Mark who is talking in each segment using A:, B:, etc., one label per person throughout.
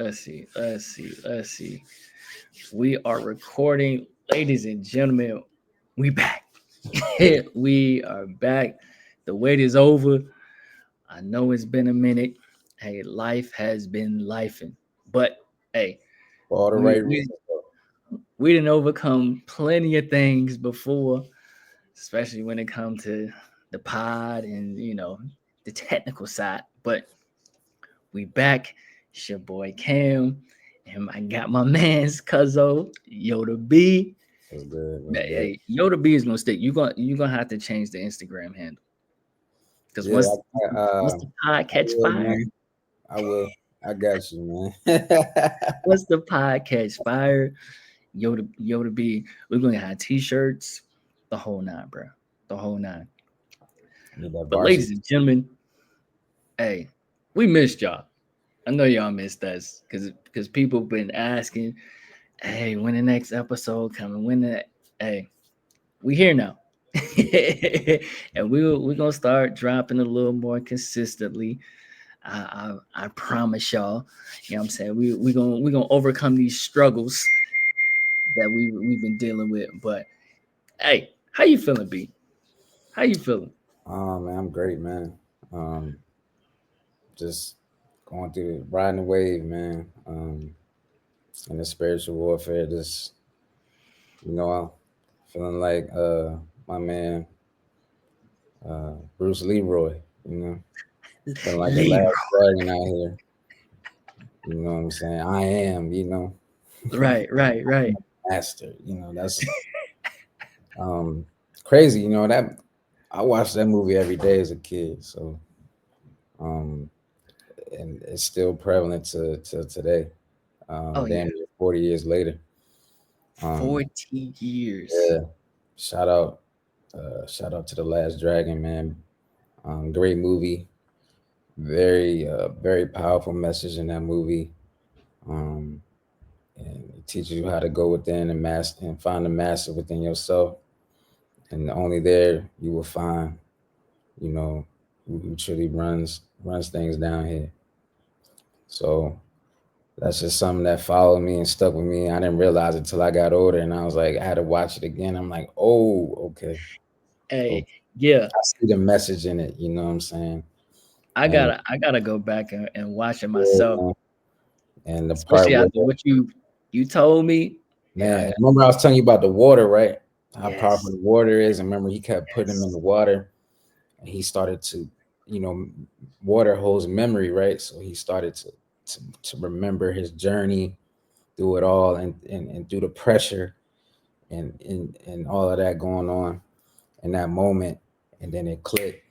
A: Let's see. We are recording, ladies and gentlemen. We back. We are back. The wait is over. I know it's been a minute. Hey, life has been lifing, but hey,
B: For all the
A: we
B: right
A: we
B: reasons, though.
A: we didn't overcome plenty of things before, especially when it comes to the pod and the technical side. But we back. It's your boy Cam, and I got my man's Cuzzo Yoda B.
B: What's good? What's good?
A: Hey, Yoda B is gonna stick. You gonna have to change the Instagram handle because
B: Yeah,
A: once the pod
B: I
A: catch
B: will,
A: fire,
B: man. I will. I got you, man.
A: once the pod catch fire, Yoda B, we're gonna have t-shirts, the whole nine, bro, the whole nine.
B: Need that
A: But
B: varsity.
A: ladies and gentlemen, hey, we missed y'all. I know y'all missed us because people been asking, hey, when the next episode coming? Hey, we here now. And we're gonna start dropping a little more consistently. I promise y'all. You know what I'm saying? We're gonna overcome these struggles that we've been dealing with. But hey, how you feeling, B? How you feeling?
B: Oh man, I'm great, man. Um, just going through riding the wave, man. In the spiritual warfare, just feeling like my man Bruce Leroy. You know, feeling like the
A: Leroy.
B: last dragon out here. You know what I'm saying? I am.
A: Right.
B: Master. That's um crazy. That I watched that movie every day as a kid. So um, and it's still prevalent to today.
A: Oh yeah.
B: Damn near 40 years later. Um,
A: 40 years.
B: yeah, shout out, shout out to the Last Dragon, man. Great movie, very powerful message in that movie. Um, and it teaches you how to go within and master and find the master within yourself, and only there you will find, you know, who truly runs things down here. So that's just something that followed me and stuck with me. I didn't realize it until I got older, and I was like, I had to watch it again. I'm like, oh, okay.
A: Hey,
B: So
A: yeah.
B: I see the message in it. You know what I'm saying?
A: I
B: And
A: gotta I gotta go back and watch it
B: yeah,
A: myself,
B: man. And the part
A: especially
B: where,
A: after what you told me. Yeah,
B: man, remember I was telling you about the water, right? How powerful
A: yes.
B: the water is. And remember, he kept putting him in
A: Yes.
B: the water, and he started to, you know, water holds memory, right? So he started to remember his journey through it all, and through the pressure and all of that going on in that moment. And then it clicked,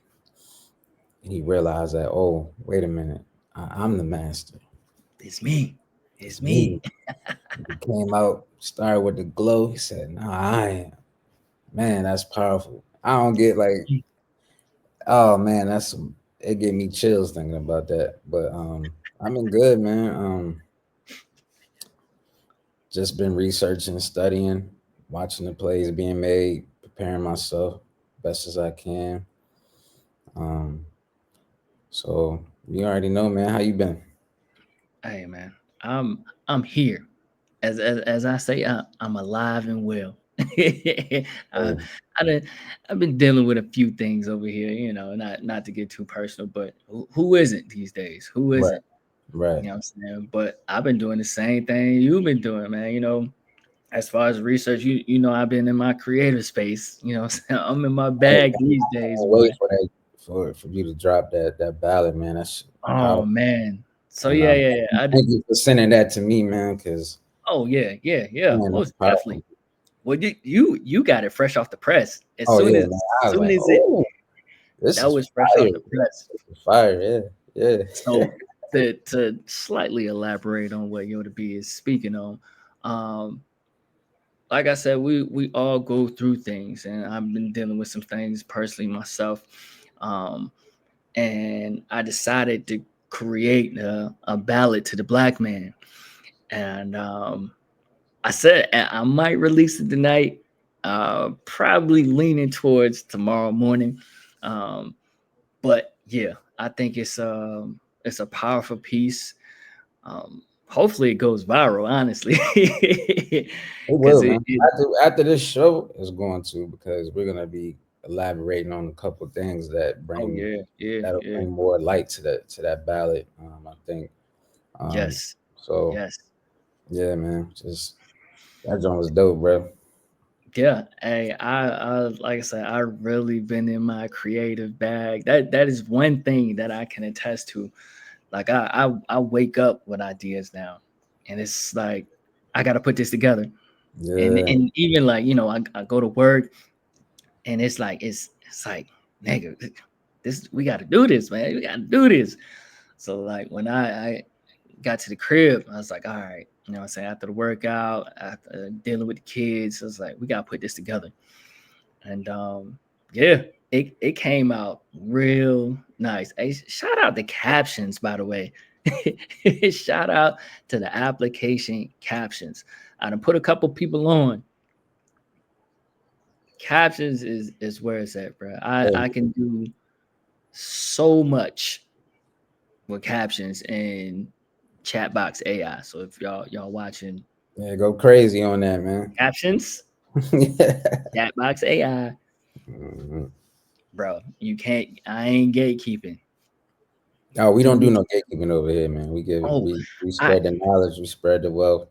B: and he realized that, oh, wait a minute, I'm the master.
A: It's me. It's
B: It's me.
A: me.
B: He came out, started with the glow. He said, "No, I am." Man, that's powerful. I don't get like, oh man, that's some. It gave me chills thinking about that. But I've been good, man. Just been researching, studying, watching the plays being made, preparing myself best as I can. Um, so you already know, man. How you been?
A: Hey man, I'm here. As I say, I'm alive and well. I
B: Hey,
A: I done, I've been dealing with a few things over here, not to get too personal, but who isn't these days? Who
B: right,
A: isn't?
B: right.
A: You know what I'm saying? But I've been doing the same thing you've been doing, man. As far as research, I've been in my creative space. I'm in my
B: I
A: bag these days,
B: can't
A: boy.
B: wait for that for you to drop that ballad, man. That's
A: Oh
B: powerful.
A: man. So
B: And
A: yeah.
B: thank you for sending that to me, man. Because
A: Oh yeah.
B: man, that's
A: Most
B: powerful.
A: definitely. Well, you got it fresh off the press. As
B: Oh
A: soon
B: yeah,
A: as
B: man. I was
A: soon
B: like,
A: as it
B: oh, this
A: that
B: is
A: was fresh off
B: fire.
A: the press.
B: This is fire. Yeah, yeah.
A: So to slightly elaborate on what Yoda B is speaking on, um, like I said, we all go through things, and I've been dealing with some things personally myself, um, and I decided to create a ballad to the black man, and I said I might release it tonight, probably leaning towards tomorrow morning. Um, but yeah, I think it's a powerful piece. Um, hopefully it goes viral, honestly.
B: It
A: Because
B: will, man. After this show is going to, because we're gonna be elaborating on a couple things
A: oh yeah, yeah,
B: that'll
A: yeah.
B: bring more light to that ballot. I think. Um,
A: Yes,
B: so
A: yes.
B: yeah, man, just that joint was dope, bro.
A: Yeah, hey, I like I said, I really been in my creative bag. That is one thing that I can attest to. Like I wake up with ideas now, and it's like I got to put this together. And
B: Yeah,
A: and even like I go to work, and it's like nigga, this we got to do this, man. We got to do this. So like when I got to the crib, I was like, all right, what I'm saying, after the workout, after dealing with the kids, I was like, we gotta put this together. And yeah, it came out real nice. Hey, shout out the captions, by the way. Shout out to the application captions. I done put a couple people on. Captions is where it's at, bro. I
B: hey,
A: can do so much with captions and Chatbox AI. So if y'all watching
B: yeah, go crazy on that, man.
A: captions,
B: Yeah.
A: Chatbox AI,
B: Mhm.
A: bro, you can't. I ain't gatekeeping.
B: No, we
A: Do
B: don't do
A: what
B: no
A: you,
B: gatekeeping over here, man.
A: oh,
B: We
A: I
B: spread the knowledge, we spread the wealth.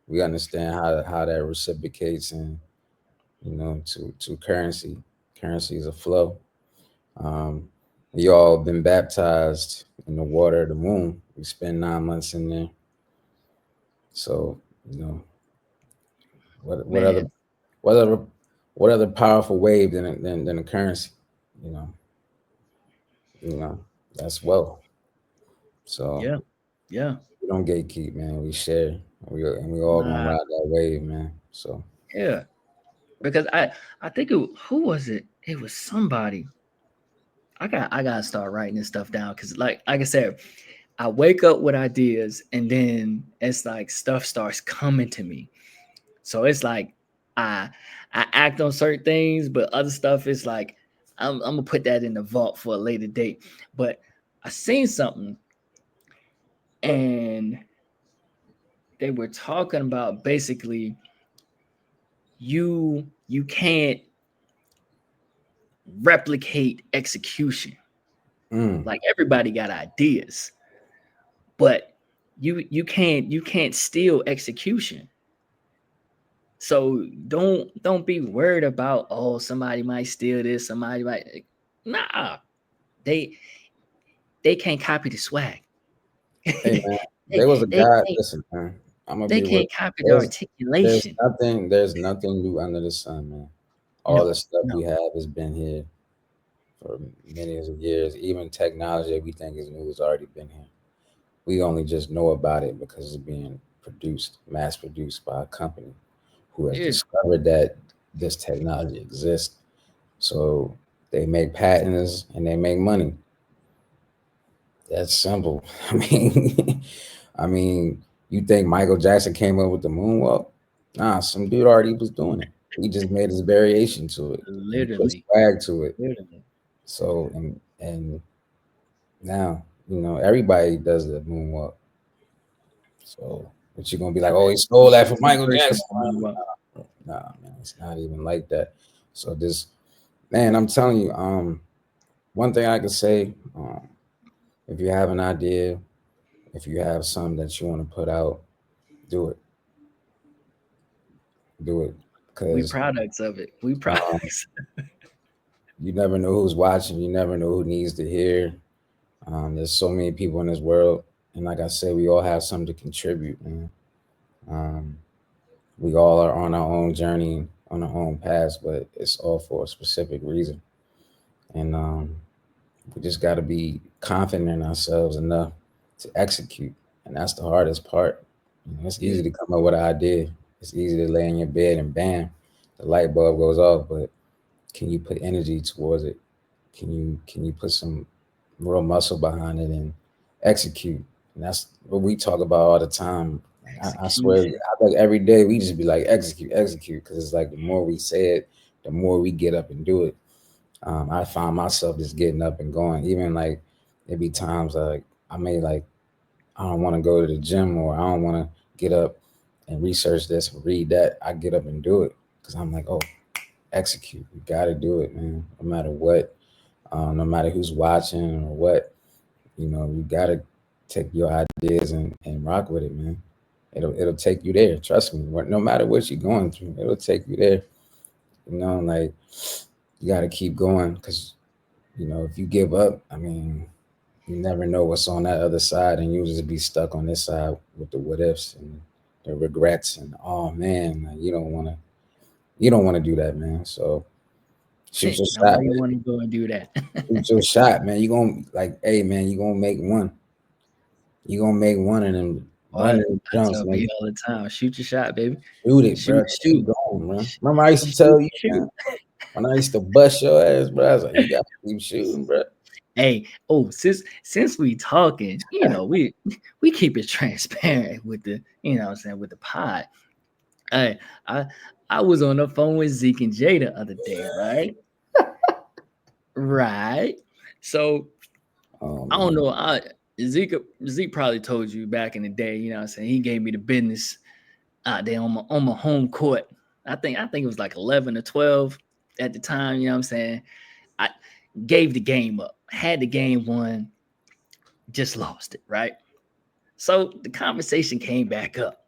B: We understand how that reciprocates and to currency. Currency is a flow. Um, we all been baptized in the water of the moon. We spend 9 months in there. So you know what what other
A: man,
B: what other what other powerful wave than a currency? You know, you know that's wealth. So
A: yeah, yeah,
B: we don't gatekeep, man. We share. We all gonna
A: nah,
B: ride that wave, man. So
A: yeah. Because I think who was it? It was somebody. I gotta start writing this stuff down because like I said, I wake up with ideas and then it's like stuff starts coming to me. So it's like I I act on certain things, but other stuff is like I'm gonna put that in the vault for a later date. But I seen something and they were talking about basically you can't replicate execution.
B: mm,
A: Like everybody got ideas, but you can't steal execution. So don't be worried about, oh, somebody might steal this, somebody might, nah. They they can't copy the swag.
B: hey man,
A: they
B: there was a
A: they
B: guy.
A: can't
B: Listen, man. I'm gonna
A: they
B: be real.
A: can't copy the
B: There's
A: articulation.
B: there's nothing new under the sun, man. All the
A: No,
B: stuff
A: no.
B: we have has been here for millions of years. Even technology that we think is new has already been here. We only just know about it because it's being produced, mass produced by a company who has
A: Yeah,
B: discovered that this technology exists. So they make patents and they make money. That's simple. I mean, I mean, you think Michael Jackson came up with the moonwalk? Nah, some dude already was doing it. He just made his variation to it and he put
A: literally,
B: swag to it.
A: literally.
B: So and now everybody does the moonwalk. So but you're gonna be like, oh, he stole that from Michael
A: Celebration
B: Jackson.
A: of the
B: Nah, man, it's not even like that. So this man, I'm telling you, one thing I could say, if you have an idea, if you have something that you want to put out, do it. Do it.
A: We
B: Because
A: products of it. We
B: um,
A: products.
B: you never know who's watching. You never know who needs to hear. There's so many people in this world. And like I said, we all have something to contribute, man. Um, we all are on our own journey, on our own paths, but it's all for a specific reason. And we just got to be confident in ourselves enough to execute. And that's the hardest part. It's
A: Yeah,
B: easy to come up with an idea. It's easy to lay in your bed and bam, the light bulb goes off. But can you put energy towards it? Can you put some real muscle behind it and execute? And that's what we talk about all the time. I swear,
A: execution.
B: I like every day we just be like execute, execute, because it's like the more we say it, the more we get up and do it. I find myself just getting up and going. Even like there be times like I may like I don't want to go to the gym, or I don't want to get up and research this or read that. I get up and do it because I'm like, oh, execute. You got to do it, man. No matter what, no matter who's watching or what, you got to take your ideas and rock with it, man. It'll take you there. Trust me. No matter what you're going through, it'll take you there. Like you got to keep going because if you give up, I mean, you never know what's on that other side, and you'll just be stuck on this side with the what ifs and the regrets and oh man, like, you don't want to do that, man. So shoot your shot,
A: Nobody
B: man.
A: want to go and do that.
B: Shoot your shot, man. You gonna like, hey man, you gonna make one. You gonna make one of them
A: Boy,
B: running
A: I
B: jumps,
A: tell
B: man.
A: people all the time, shoot your shot, baby.
B: Shoot it,
A: Shoot,
B: bro. Keep
A: shoot,
B: going, man.
A: sh-
B: Remember I used to
A: shoot,
B: tell you,
A: shoot.
B: man, when I used to bust your ass, bro. I was like, you gotta keep shooting, bro.
A: Hey, oh, since we talking, we keep it transparent with the, what I'm saying, with the pod. Hey, I was on the phone with Zeke and Jay the other day, right? Right. So
B: Oh
A: I don't
B: man.
A: know. Zeke probably told you back in the day, what I'm saying, he gave me the business out there on my home court. I think it was like 11 or 12 at the time, what I'm saying. I gave the game up, had the game won, just lost it, right? So the conversation came back up.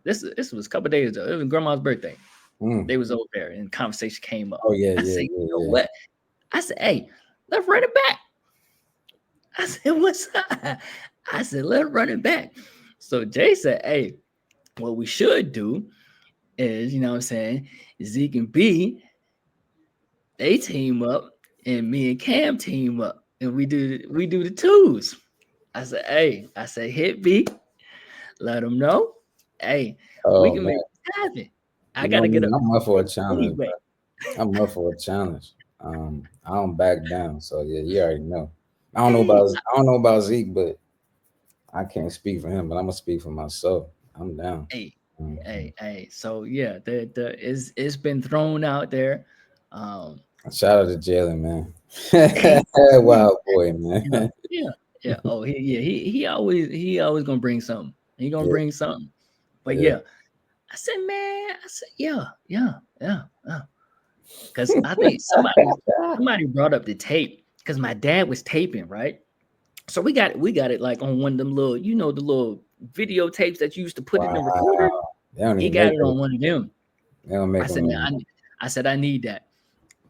A: This was a couple days ago. It was grandma's birthday.
B: Mm.
A: They was over there and the conversation came up.
B: Oh yeah,
A: I
B: yeah,
A: said,
B: yeah,
A: you know
B: yeah.
A: what? I said, hey, let's run it back. I said, what's up? I said, let's run it back. So Jay said, hey, what we should do is, what I'm saying, Zeke and B, they team up and me and Cam team up and we do the twos. I said, hit B, let them know. Hey, we
B: Oh
A: can
B: man.
A: make this happen. I
B: You know
A: gotta get
B: me,
A: up
B: I'm up for a
A: to
B: challenge,
A: anyway.
B: bro. I'm up for a challenge. I don't back down. So yeah, you already know.
A: Hey,
B: I don't know about Zeke, but I can't speak for him, but I'm gonna speak for myself. I'm down.
A: hey,
B: Mhm.
A: hey. So yeah, it's been thrown out there. Um,
B: Shout out to Jalen, man.
A: hey, yeah,
B: Wild boy,
A: yeah,
B: man.
A: yeah, yeah. Oh, he always gonna bring something. He gonna
B: Yeah,
A: bring something. But
B: yeah.
A: yeah, I said, yeah. Because I think somebody brought up the tape because my dad was taping, right? So we got it like on one of them little, the little videotapes that you used to put in the recorder.
B: Wow. They don't
A: He
B: even
A: got
B: make
A: it
B: those.
A: on one of them.
B: They don't
A: I
B: make
A: said,
B: them
A: man,
B: anymore.
A: I said I need that.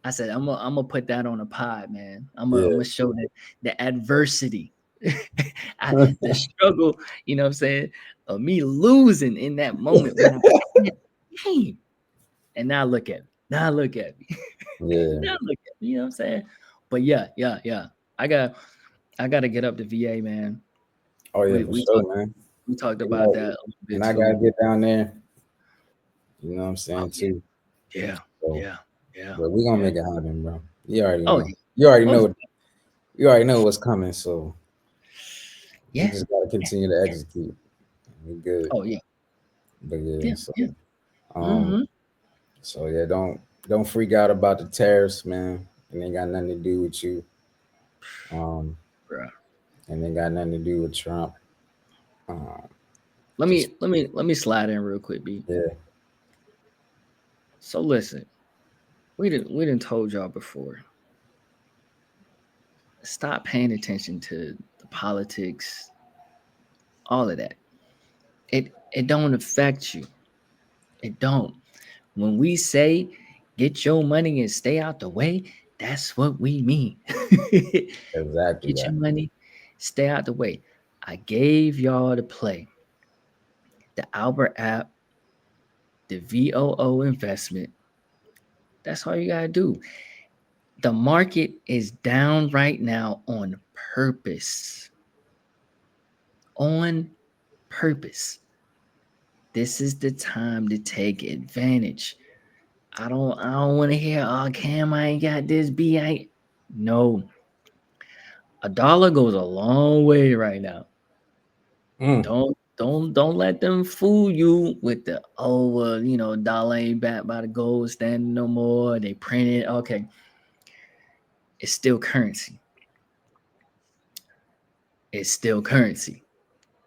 A: I said I'm gonna put that on a pod, man. I'm
B: Yeah.
A: gonna show the adversity, the struggle. You know what I'm saying? Of me losing in that moment when I had the game. And now look at me. Now look at me.
B: Yeah.
A: Now look at me. You know what I'm saying? But yeah. I got I got to get up to VA, man.
B: Oh yeah,
A: We
B: for
A: we talked
B: sure, man.
A: we talked
B: You
A: about
B: know,
A: that a little
B: and
A: bit
B: I gotta
A: too.
B: get down there. You know what I'm
A: Oh
B: saying
A: yeah,
B: too.
A: yeah,
B: So,
A: yeah, yeah,
B: but we gonna
A: yeah.
B: make it happen, bro. You already
A: Oh
B: know.
A: yeah,
B: You already
A: most
B: know. You already know what's coming. So we
A: yeah,
B: just gotta
A: yeah,
B: continue to
A: yeah.
B: execute. We good.
A: Oh yeah,
B: But yeah.
A: yeah,
B: So
A: yeah.
B: um.
A: Mm-hmm.
B: So yeah. Don't freak out about the tariffs, man. And they got nothing to do with you. Um.
A: Bruh.
B: And they got nothing to do with Trump. Um.
A: Let
B: Just
A: me let me slide in real quick, B.
B: yeah.
A: So listen, we didn't told y'all before. Stop paying attention to the politics, all of that. It don't affect you. It don't. When we say get your money and stay out the way, that's what we mean.
B: Exactly
A: Get
B: that.
A: your money, stay out the way. I gave y'all to play the Albert app, the VOO investment. That's all you gotta do. The market is down right now on purpose. On purpose. This is the time to take advantage. I don't want to hear, oh Cam, I ain't got this B. No. A dollar goes a long way right now.
B: Mm.
A: Don't let them fool you with the, oh well, dollar ain't backed by the gold standard no more. They print it. Okay. It's still currency. It's still currency.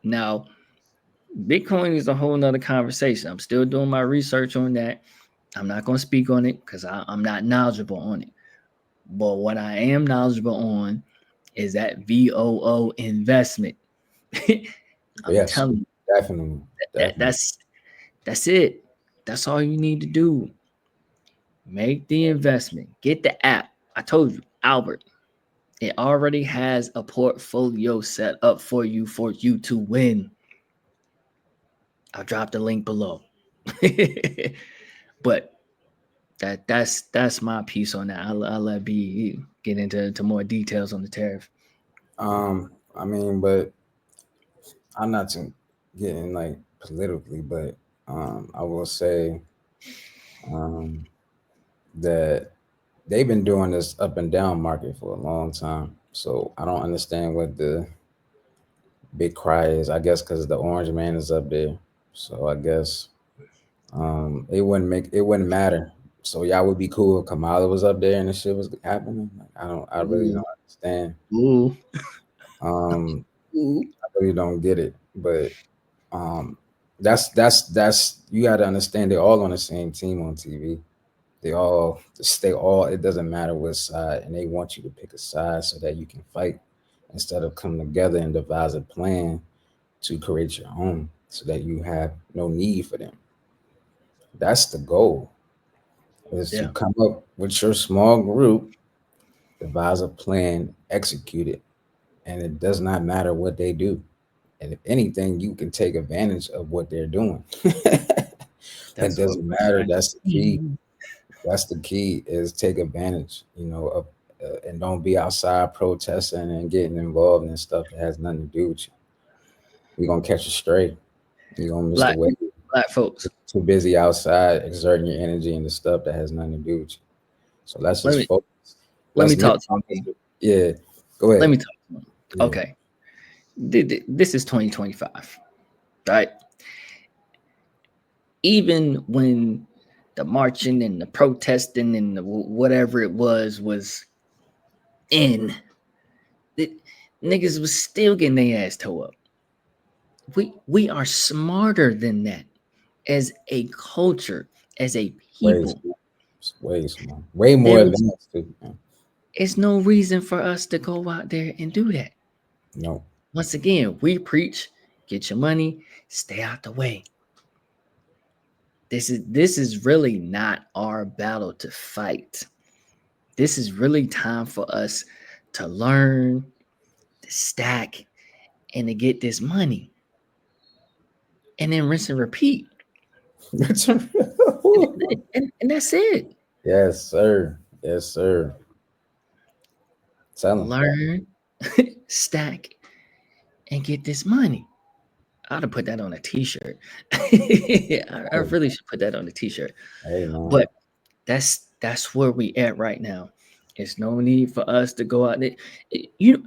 A: Now, Bitcoin is a whole nother conversation. I'm still doing my research on that. I'm not going to speak on it because I'm not knowledgeable on it. But what I am knowledgeable on is that VOO investment. I'm
B: Yes,
A: telling you,
B: definitely,
A: that
B: definitely.
A: that's it. That's all you need to do. Make the investment. Get the app. I told you, Albert. It already has a portfolio set up for you to win. I'll drop the link below. But that's my piece on that. I'll let B get into more details on the tariff.
B: I mean, but I'm not to getting like politically, but I will say um, that they've been doing this up and down market for a long time. So I don't understand what the big cry is. I guess because the orange man is up there. So I guess it wouldn't matter. So y'all would be cool if Kamala was up there and the shit was happening. Like, I really
A: Ooh,
B: don't understand.
A: ooh,
B: Um,
A: ooh.
B: I really don't get it. But um, that's you got to understand. They're all on the same team on TV. They all. It doesn't matter what side, and they want you to pick a side so that you can fight instead of come together and devise a plan to create your own, so that you have no need for them. That's the goal, is to
A: Yeah,
B: come up with your small group, devise a plan, execute it, and it does not matter what they do. And if anything, you can take advantage of what they're doing. It
A: that's what
B: doesn't
A: we're
B: matter.
A: trying to
B: That's the key.
A: see.
B: That's the key, is take advantage, of, and don't be outside protesting and getting involved in stuff that has nothing to do with you. You're gonna catch a stray. You're gonna miss the
A: Black
B: way.
A: black folks.
B: Too busy outside exerting your energy into stuff that has nothing to do with you. So let's
A: Let
B: just
A: me
B: focus.
A: let
B: Let's
A: me
B: make
A: talk to
B: focus.
A: you.
B: Yeah, go
A: Let
B: ahead.
A: me talk to you.
B: Yeah,
A: Okay. This is 2025, right? Even when the marching and the protesting and whatever it was in, the niggas was still getting their ass towed up. We are smarter than that as a culture, as a
B: way,
A: people.
B: way small, way more
A: There is
B: advanced. Too.
A: it's no reason for us to go out there and do that.
B: No,
A: Once again, we preach, get your money, stay out the way. This is really not our battle to fight. This is really time for us to learn, to stack, and to get this money. And then rinse and repeat. And that's it.
B: yes, sir. Yes, sir. Tell him.
A: Learn, stack, and get this money. I'd have put that on a t-shirt. I
B: Hey,
A: really should put that on a t-shirt.
B: hey, man.
A: But that's where we at right now. There's no need for us to go out there. You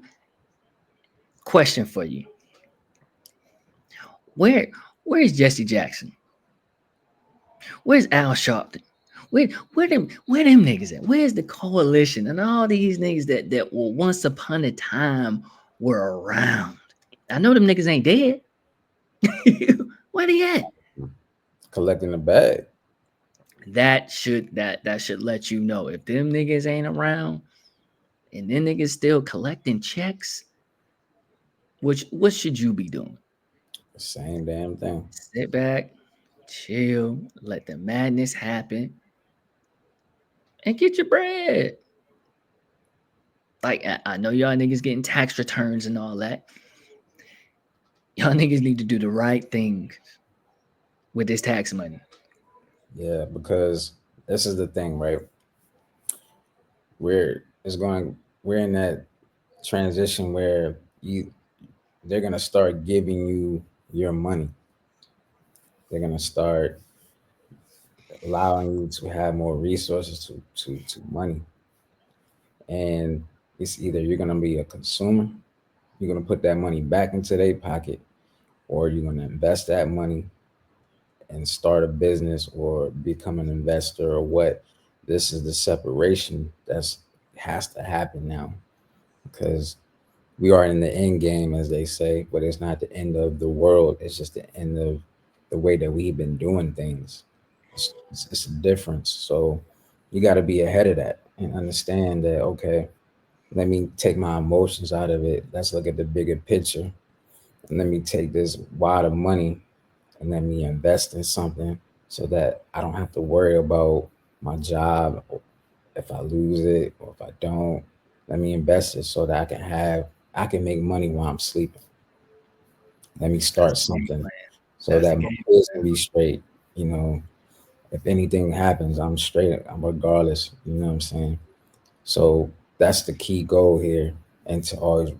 A: question for you. Where where's Jesse Jackson? Where's Al Sharpton? Where them niggas at? Where's the coalition and all these niggas that were once upon a time were around? I know them niggas ain't dead. Where they at?
B: Collecting the bag.
A: That should let you know if them niggas ain't around and them niggas still collecting checks. Which what should you be doing?
B: Same damn thing.
A: Sit back, chill, let the madness happen, and get your bread. Like I know y'all niggas getting tax returns and all that. Y'all niggas need to do the right thing with this tax money.
B: Yeah, because this is the thing, right? We're it's going. We're in that transition where they're gonna start giving you your money. They're gonna start allowing you to have more resources to money, and it's either you're gonna be a consumer, you're gonna put that money back into their pocket, or you're gonna invest that money and start a business or become an investor or what. This is the separation that's has to happen now, because we are in the end game, as they say, but it's not the end of the world. It's just the end of the way that we've been doing things. It's a difference. So you got to be ahead of that and understand that, okay, let me take my emotions out of it. Let's look at the bigger picture. And let me take this wad of money and let me invest in something so that I don't have to worry about my job if I lose it or if I don't. Let me invest it so that I can make money while I'm sleeping. Let me
A: That's
B: start
A: the game
B: something
A: plan.
B: so
A: That's the
B: that my
A: game
B: kids can
A: plan.
B: be straight. You know, if anything happens, I'm straight. I'm regardless. You know what I'm saying? So that's the key goal here. And to always,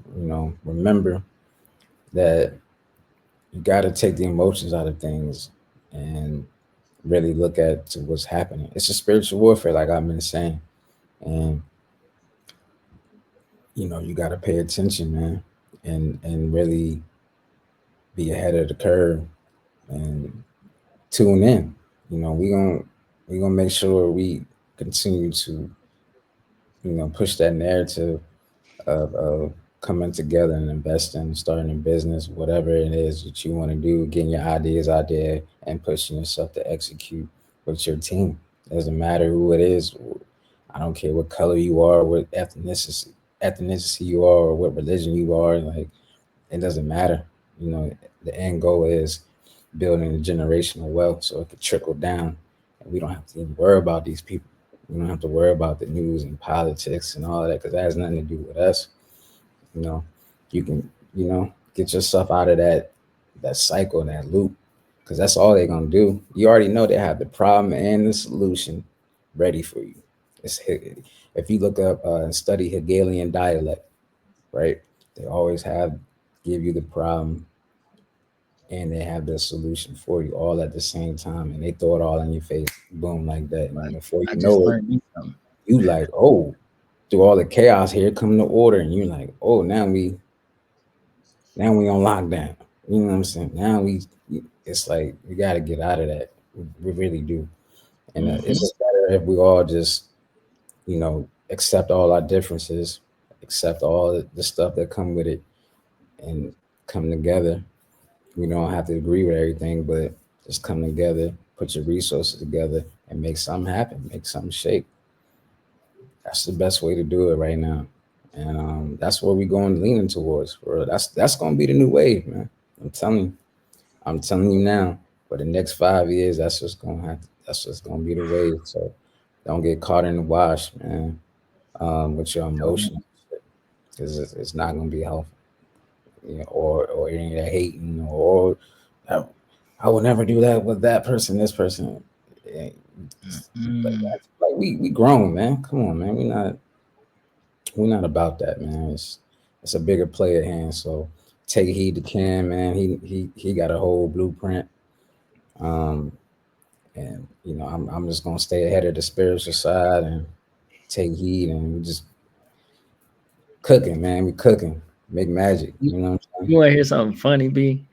B: remember that you got to take the emotions out of things and really look at to what's happening. It's a spiritual warfare, like I've been saying. And, you got to pay attention, man, and really be ahead of the curve and tune in. We gonna make sure we continue to push that narrative of coming together and investing, starting a business, whatever it is that you want to do, getting your ideas out there and pushing yourself to execute with your team. Doesn't matter who it is. I don't care what color you are, what ethnicity you are, or what religion you are. Like, it doesn't matter. The end goal is building a generational wealth so it could trickle down, and we don't have to even worry about these people. We don't have to worry about the news and politics and all of that because that has nothing to do with us. You know, you can get yourself out of that cycle, that loop, because that's all they're gonna do. You already know they have the problem and the solution ready for you. If you look up and study Hegelian dialect, right? They always have give you the problem and they have the solution for you all at the same time, and they throw it all in your face, boom, like that. And
A: Right.
B: before
A: I
B: you
A: just
B: know it,
A: learned me something.
B: you like, oh, through all the chaos here come the order, and you're like, oh, now we on lockdown. You know what I'm saying? It's like we got to get out of that. We really do, and it's
A: Hmm.
B: just better if we all just accept all our differences, accept all the stuff that come with it, and come together. We don't have to agree with everything, but just come together, put your resources together, and make something happen, make something shake. That's the best way to do it right now, and that's what we're going leaning towards. For real. That's going to be the new wave, man. I'm telling you, I'm telling you now. For the next 5 years, that's just going to be the wave. So don't get caught in the wash, man, with your
A: Tell me.
B: emotions, because it's not going to be helpful. Or any of that hating, or I, I would never do that with that person, this person. Eh, Like,
A: Mm.
B: like we grown, man. Come on, man. We not about that, man. It's a bigger play at hand. So take heed to Cam, man. He got a whole blueprint. Um, and I'm just gonna stay ahead of the spiritual side and take heed, and we just cooking, man. We cooking, make magic.
A: You,
B: You know what I'm saying?
A: you want to hear something funny, B?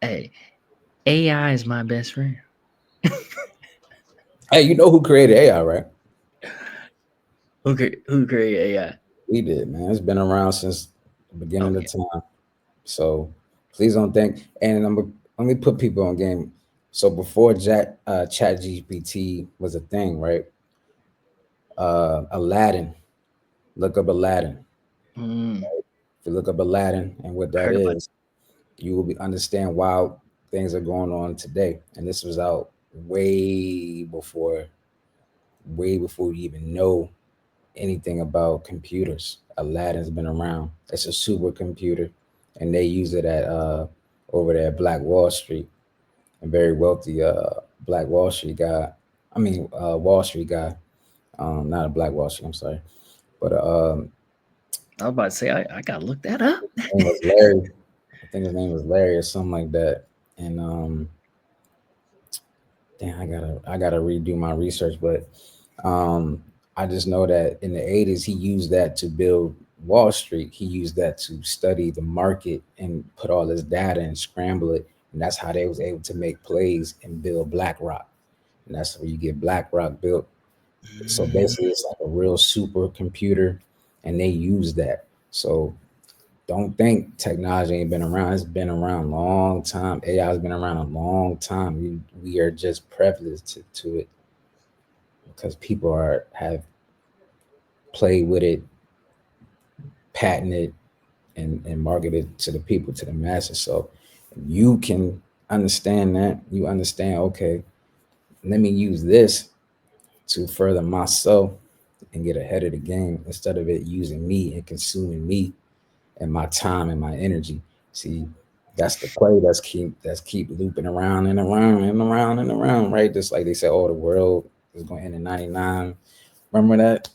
A: Hey, AI is my best friend.
B: Hey, you know who created AI, right?
A: Who created AI?
B: We did, man. It's been around since the beginning
A: Okay.
B: of time. So please don't think. And let me put people on game. So before Chat GPT was a thing, right? Aladdin. Look up Aladdin.
A: Mm.
B: If you look up Aladdin and what
A: I
B: that
A: heard about.
B: is, you will understand why things are going on today. And this was out way before, way before you even know anything about computers. Aladdin's been around. It's a supercomputer, and they use it at over there at Black Wall Street. A very wealthy Black Wall Street guy. I mean, Wall Street guy. Not a Black Wall Street. I'm sorry, but
A: I was about to say I gotta look that up.
B: his name was Larry. I think his name was Larry or something like that. And damn, I gotta redo my research, but um, I just know that in the '80s he used that to build Wall Street. He used that to study the market and put all this data and scramble it, and that's how they was able to make plays and build BlackRock. And that's where you get BlackRock built. So
A: Mm.
B: basically, it's like a real supercomputer, and they use that. So don't think technology ain't been around. It's been around a long time. AI has been around a long time. We are just privileged to it because people have played with it, patented, and marketed to the people, to the masses. So you can understand that. You understand, okay, let me use this to further myself and get ahead of the game instead of it using me and consuming me and my time and my energy. See, that's the play that's keep looping around and around and around and around, right? Just like they said, oh, the world is going to end in 99. Remember that?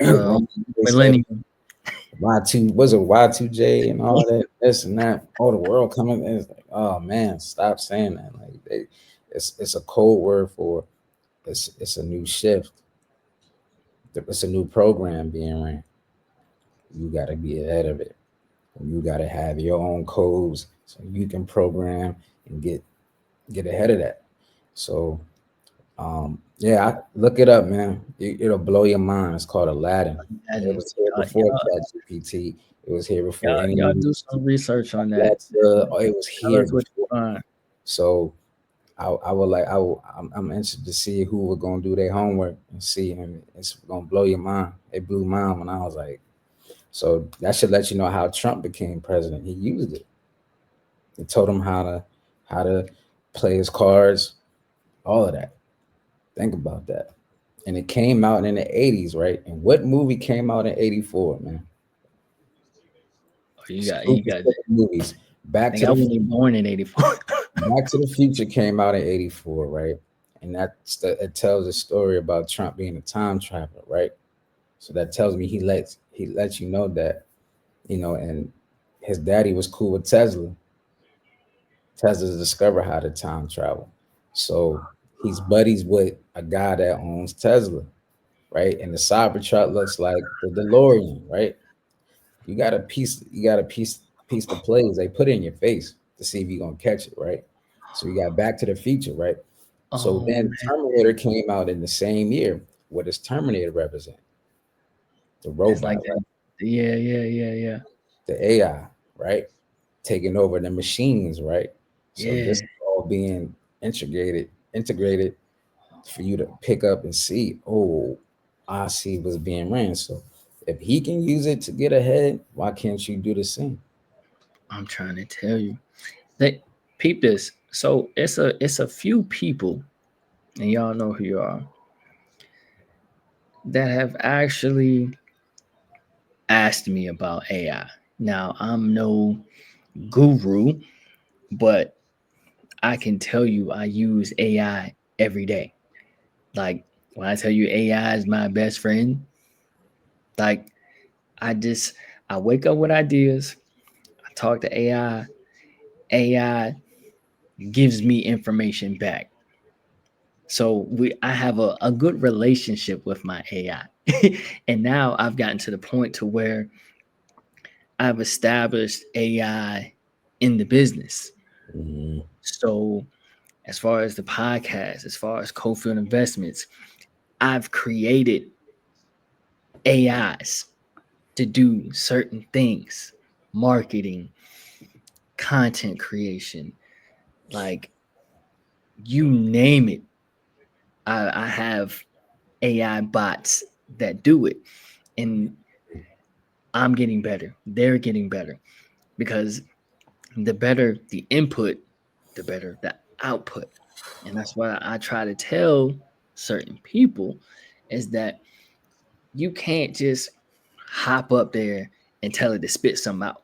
A: Well,
B: They said
A: millennium.
B: Y2, was it Y2J and all that, this and that. Oh, the world coming. It's like, oh man, stop saying that. Like it's a code word for it's a new shift. It's a new program being ran. You got to be ahead of it. You got to have your own codes so you can program and get ahead of that. So yeah, look it up, man. It'll blow your mind. It's called Aladdin. It
A: Imagine
B: was here before ChatGPT. It was here before any
A: y'all
B: of
A: do
B: these
A: some research on that.
B: Alexa. It was
A: Tell
B: here
A: us what you
B: before.
A: find.
B: So I would like I will, I'm interested to see who were gonna do their homework and see, and it's gonna blow your mind. It blew mine when I was like, so that should let you know how Trump became president. He used it. It told him how to play his cards, all of that. Think about that. And it came out in the 80s, right? And what movie came out in 84, man?
A: Oh, you
B: Super
A: got.
B: simple movies.
A: I think I wasn't even born in '84.
B: Back to the Future came out in 84, right? And it tells a story about Trump being a time traveler, right? So that tells me he lets you know that, and his daddy was cool with Tesla. Tesla's discovered how to time travel. So he's buddies with a guy that owns Tesla, right? And the Cybertruck looks like the DeLorean, right? You got to piece the plays they put in your face to see if you're gonna catch it, right? So you got Back to the Future, right? So
A: Oh
B: then
A: man,
B: Terminator came out in the same year. What does Terminator represent? The
A: it's
B: robot,
A: like
B: right?
A: that. Yeah, yeah, yeah, yeah,
B: The AI, right? Taking over the machines, right? So this
A: yeah.
B: is all being integrated for you to pick up and see, oh, I see what's being ran. So if he can use it to get ahead, why can't you do the same?
A: I'm trying to tell you. They peep this. So it's a few people, and y'all know who you are, that have actually asked me about AI. Now I'm no guru, but I can tell you I use AI every day. Like when I tell you AI is my best friend, like I just I wake up with ideas, I talk to AI, AI gives me information back. So I have a good relationship with my AI. And now I've gotten to the point to where I've established AI in the business.
B: Mhm.
A: So as far as the podcast, as far as Cofield Investments, I've created AIs to do certain things, marketing, content creation, like you name it. I have AI bots that do it. And I'm getting better. They're getting better because the better the input, the better the output. And that's why I try to tell certain people is that you can't just hop up there and tell it to spit something out.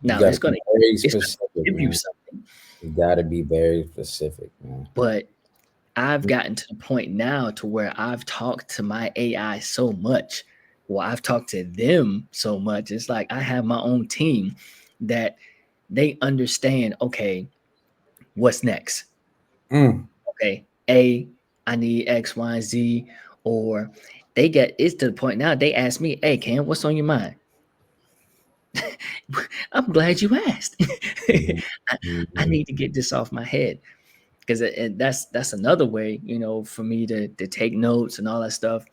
B: You
A: Now
B: got to be very
A: it's gonna
B: specific,
A: give you
B: man.
A: something,
B: You got to be very specific, man.
A: but I've gotten to the point now to where I've talked to my AI so much. Well, I've talked to them so much. It's like I have my own team that they understand, okay, what's next?
B: Mm.
A: Okay, A, I need X, Y, and Z. Or they get it's to the point now they ask me, hey, Cam, what's on your mind? I'm glad you asked.
B: Mhm.
A: I, I
B: Mhm.
A: need to get this off my head because that's another way, for me to take notes and all that stuff.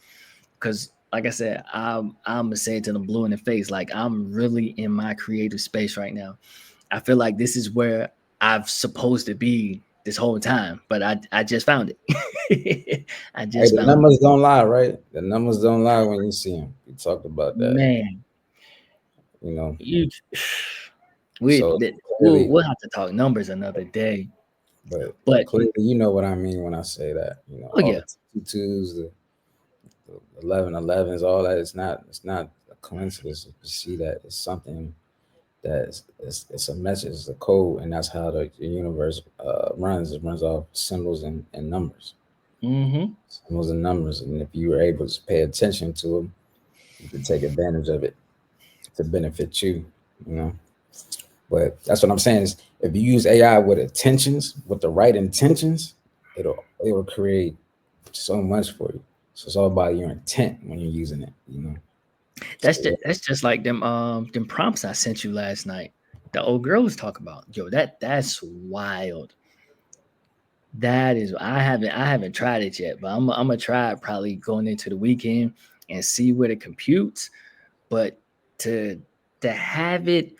A: Because like I said, I'm gonna say it to them blue in the face. Like I'm really in my creative space right now. I feel like this is where I've supposed to be this whole time, but I just found it. I
B: Hey,
A: just
B: the
A: found it.
B: numbers don't lie, right? The numbers don't lie when you see them. We talked about that,
A: Man,
B: you know.
A: you we
B: So
A: that
B: clearly,
A: we'll have to talk numbers another day.
B: but
A: But
B: clearly, you know what I mean when I say that. You know,
A: oh
B: all
A: yeah,
B: the twos, the 11-11s, all that. It's not a coincidence to see that. It's something that it's a message, it's a code, and that's how the universe runs. It runs off symbols and numbers,
A: mm-hmm.
B: symbols and numbers. And if you were able to pay attention to them, you can take advantage of it to benefit you. You know. But that's what I'm saying is if you use AI with intentions, with the right intentions, it'll create so much for you. So it's all about your intent when you're using it, you know. So
A: That's just like them prompts I sent you last night. The old girl was talking about. Yo, that's wild. That is I haven't tried it yet, but I'm gonna try it probably going into the weekend and see what it computes. But to have it,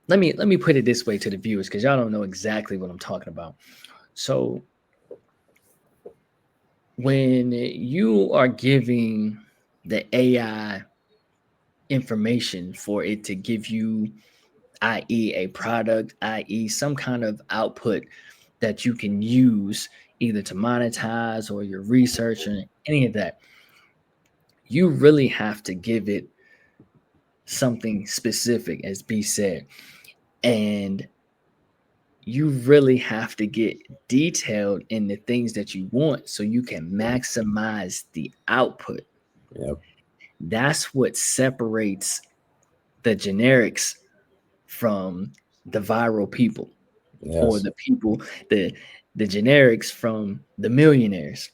A: let me put it this way to the viewers because y'all don't know exactly what I'm talking about. So when you are giving the AI information for it to give you, i.e., a product, i.e., some kind of output that you can use either to monetize or your research or any of that, you really have to give it something specific, as B said. And you really have to get detailed in the things that you want so you can maximize the output.
B: yep,
A: That's what separates the generics from the viral people, or
B: yes.
A: the people, the the generics from the millionaires.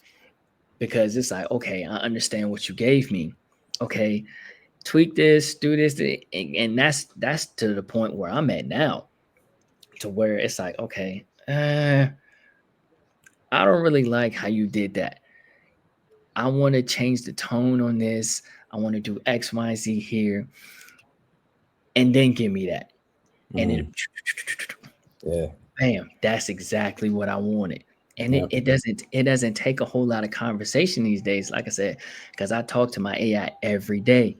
A: Because it's like, okay, I understand what you gave me. Okay, tweak this, do this, and that's to the point where I'm at now, to where it's like, okay, I don't really like how you did that. I want to change the tone on this. I want to do X, Y, Z here, and then give me that. And it,
B: Mm, yeah,
A: bam, that's exactly what I wanted. And it,
B: yep.
A: it doesn't take a whole lot of conversation these days, like I said, because I talk to my AI every day.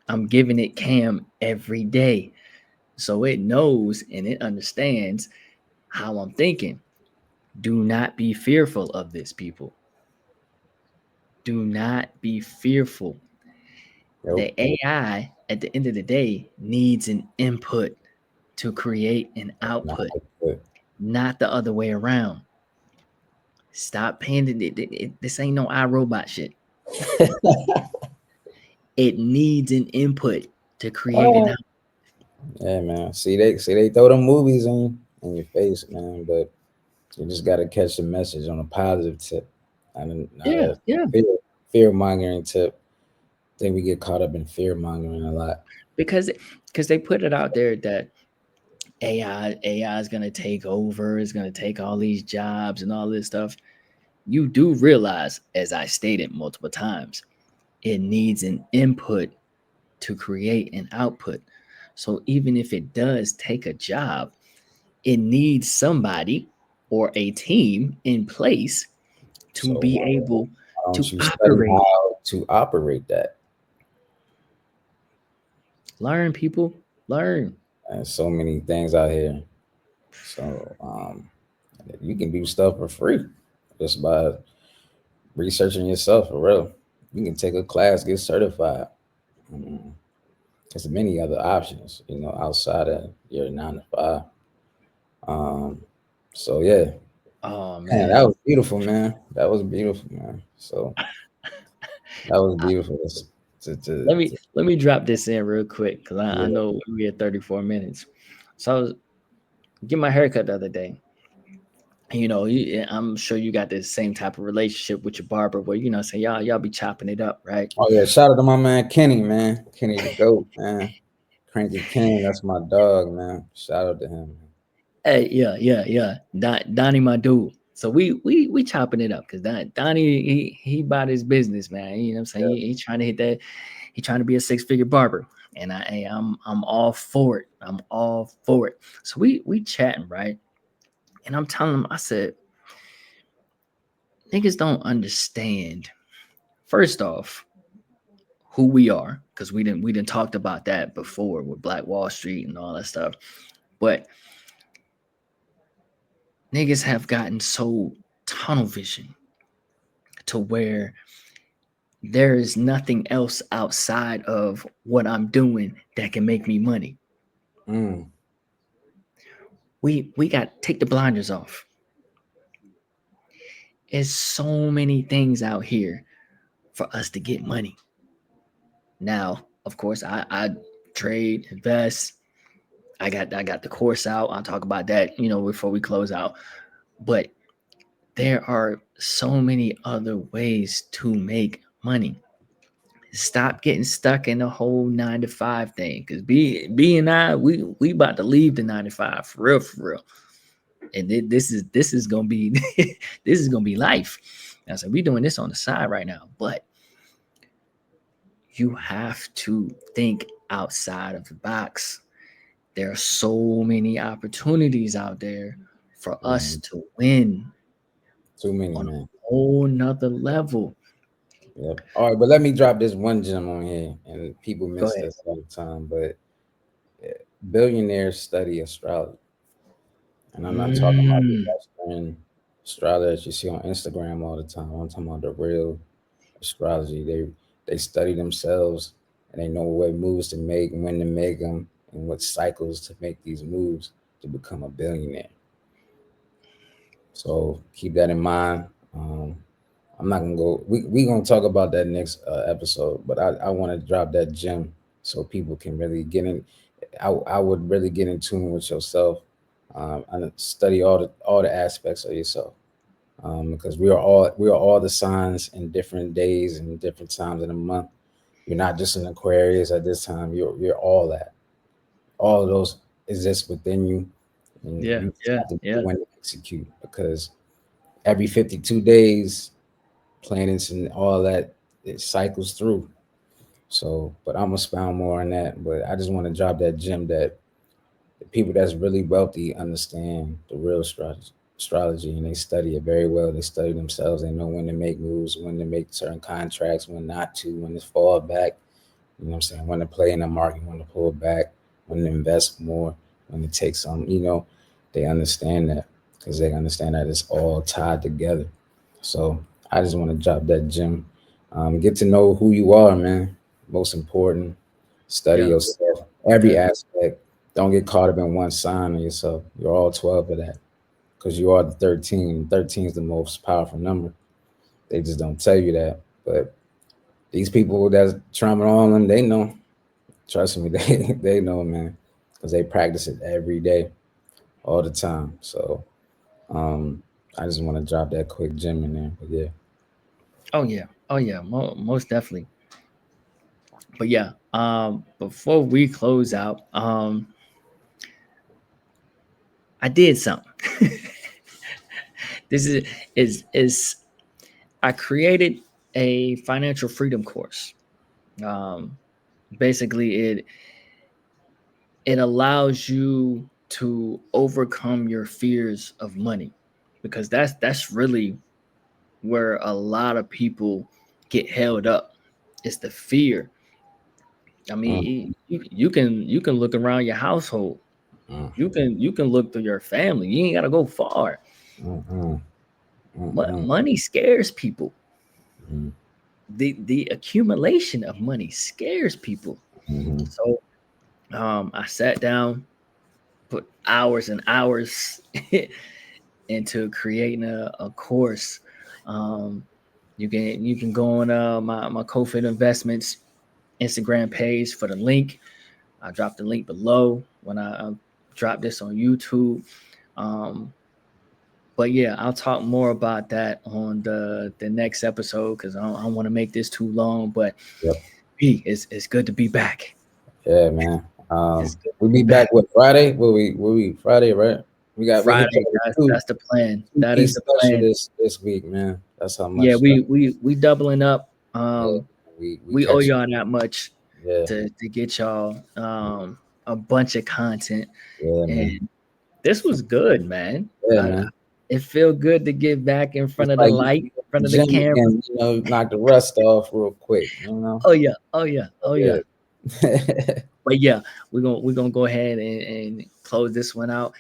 A: I'm giving it cam every day. So it knows and it understands how I'm thinking. Do not be fearful of this, people. Do not be fearful.
B: Yep.
A: The AI at the end of the day needs an input to create an
B: Nah,
A: output,
B: but
A: not the other way around. Stop paying this ain't no iRobot shit. It needs an input to create an
B: oh,
A: output.
B: yeah, man. See they throw them movies in your face, man. But you just gotta catch the message on a positive tip, not
A: Yeah,
B: a
A: yeah.
B: fear mongering tip. I think we get caught up in fear mongering a lot.
A: Because they put it out there that AI is gonna take over, is gonna take all these jobs and all this stuff. You do realize, as I stated multiple times, it needs an input to create an output. So even if it does take a job, it needs somebody or a team in place to
B: So
A: be able
B: why
A: to
B: don't you study
A: operate it.
B: how to operate that?
A: Learn, people, learn.
B: There's so many things out here. So you can do stuff for free just by researching yourself for real. You can take a class, get certified. Um, there's many other options, you know, outside of your 9 to 5. Um, so yeah,
A: Oh
B: man, that
A: man.
B: was beautiful, man. That was beautiful, man. So that was beautiful.
A: Let me drop this in real quick because I
B: Yeah.
A: know we had 34 minutes. So I was getting my haircut the other day. I'm sure you got the same type of relationship with your barber where say y'all be chopping it up, right?
B: Oh yeah, shout out to my man Kenny, man. Kenny the goat, man. Cranky King, that's my dog, man. Shout out to him.
A: Hey, yeah, yeah, yeah. Donnie, my dude. So we chopping it up because Donnie he bought his business, man. You know what I'm saying? He trying to hit that. He trying to be a 6-figure barber, and I'm all for it. I'm all for it. So we chatting, right? And I'm telling him, I said, niggas don't understand. First off, who we are, because we didn't talked about that before with Black Wall Street and all that stuff. But niggas have gotten so tunnel vision to where there is nothing else outside of what I'm doing that can make me money.
B: Mm.
A: We got take the blinders off. There's so many things out here for us to get money. Now, of course, I trade, invest. I got the course out. I'll talk about that, before we close out. But there are so many other ways to make money. Stop getting stuck in the whole 9 to 5 thing. Cause B and I, we about to leave the 9 to 5 for real, for real. And this is gonna be this is gonna be life. I said we doing this on the side right now, but you have to think outside of the box. There are so many opportunities out there for us to win
B: Too many,
A: on a
B: man.
A: whole nother level.
B: Yep. All right, but let me drop this one gem on here, and people
A: Go
B: miss
A: ahead.
B: this all the time. But billionaires study astrology, and I'm not talking about the
A: Mm,
B: Western astrology that you see on Instagram all the time. I'm talking about the real astrology. They study themselves, and they know what moves to make, when to make them, and what cycles to make these moves to become a billionaire. So keep that in mind. I'm not gonna go. We gonna talk about that next episode, but I want to drop that gem so people can really get in. I would really get in tune with yourself, and study all the aspects of yourself, because we are all the signs in different days and different times in the month. You're not just an Aquarius at this time. You're all that. All of those exist within you, and
A: yeah,
B: you just
A: yeah,
B: have to know
A: yeah.
B: when to execute, because every 52 days planets and all that, it cycles through. So, but I'm gonna expound more on that. But I just want to drop that gem that the people that's really wealthy understand the real astrology, and they study it very well. They study themselves. They know when to make moves, when to make certain contracts, when not to, when to fall back. You know what I'm saying? When to play in the market, when to pull back, when to invest more, when to take some. They understand that because they understand that it's all tied together. So I just want to drop that gem. Get to know who you are, man. Most important, study
A: Yeah,
B: yourself, every
A: yeah.
B: aspect. Don't get caught up in one sign of yourself. You're all 12 of that because you are the 13. 13 is the most powerful number. They just don't tell you that. But these people that's trauma on them, they know. Trust me, they know, man, because they practice it every day, all the time. So um, I just want to drop that quick gem in there. But yeah.
A: Oh yeah, oh yeah, most definitely. But yeah, before we close out, I did something. This is I created a financial freedom course. Um, Basically, it allows you to overcome your fears of money, because that's really where a lot of people get held up. It's the fear. I
B: Mm,
A: mean, you can look around your household.
B: mm,
A: You can look through your family. You ain't gotta go far.
B: mm, mm, mm,
A: But
B: mm,
A: money scares people.
B: mm,
A: The accumulation of money scares people.
B: mm,
A: So I sat down, put hours and hours into creating a course. Um, you can go on my CoFit Investments Instagram page for the link. I dropped the link below when I drop this on YouTube. Um, but yeah, I'll talk more about that on the next episode because I don't want to make this too long. But
B: yep.
A: it's good to be back.
B: Yeah, man.
A: It's good
B: We'll
A: to be
B: be back
A: back.
B: with Friday. Will we Friday, right? We hit
A: Friday.
B: that with
A: That's the plan.
B: two
A: That
B: piece
A: is the
B: special
A: plan.
B: this week, man. That's how
A: Yeah,
B: much.
A: we doubling up.
B: Yeah, we
A: We owe
B: catch.
A: y'all that much
B: Yeah,
A: to get y'all a bunch of content.
B: yeah, man.
A: And this was good, man.
B: Yeah, man.
A: It felt good to get back in front
B: It's
A: of the
B: like
A: light, in front of the
B: gym
A: camera.
B: again, knock the rust off real quick,
A: Oh yeah, oh yeah, oh yeah.
B: Yeah.
A: But yeah, we're gonna go ahead and close this one out.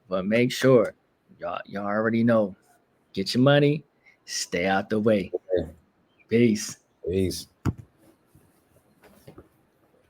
A: But make sure y'all already know, get your money, stay out the way. Peace.
B: Peace.